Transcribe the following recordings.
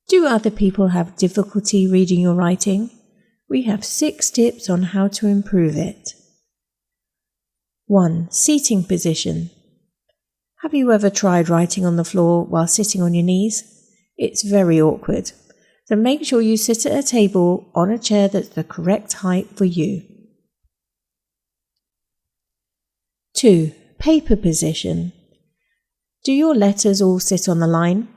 Do other people have difficulty reading your writing? We have 6 tips on how to improve it. 1. Seating position. Have you ever tried writing on the floor while sitting on your knees? It's very awkward, so make sure you sit at a table on a chair that's the correct height for you. 2. Paper position. Do your letters all sit on the line?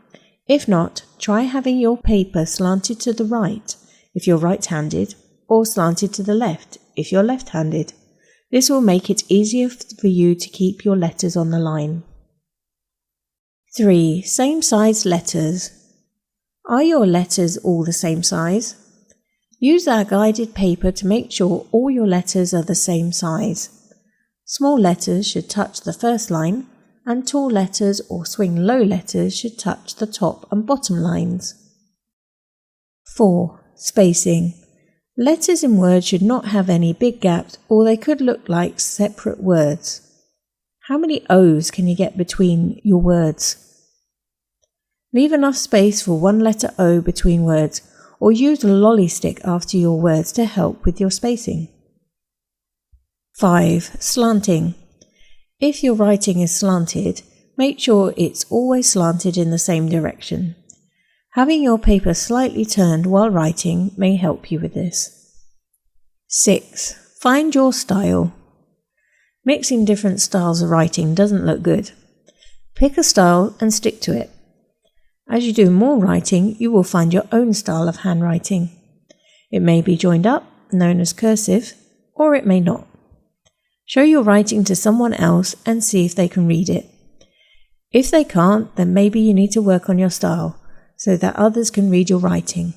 If not, try having your paper slanted to the right if you're right-handed, or slanted to the left if you're left-handed. This will make it easier for you to keep your letters on the line. 3. Same size letters. Are your letters all the same size? Use our guided paper to make sure all your letters are the same size. Small letters should touch the first line, and tall letters or swing low letters should touch the top and bottom lines. 4. Spacing. Letters in words should not have any big gaps, or they could look like separate words. How many O's can you get between your words? Leave enough space for one letter O between words, or use a lolly stick after your words to help with your spacing. 5. Slanting. If your writing is slanted, make sure it's always slanted in the same direction. Having your paper slightly turned while writing may help you with this. 6. Find your style. Mixing different styles of writing doesn't look good. Pick a style and stick to it. As you do more writing, you will find your own style of handwriting. It may be joined up, known as cursive, or it may not. Show your writing to someone else and see if they can read it. If they can't, then maybe you need to work on your style so that others can read your writing.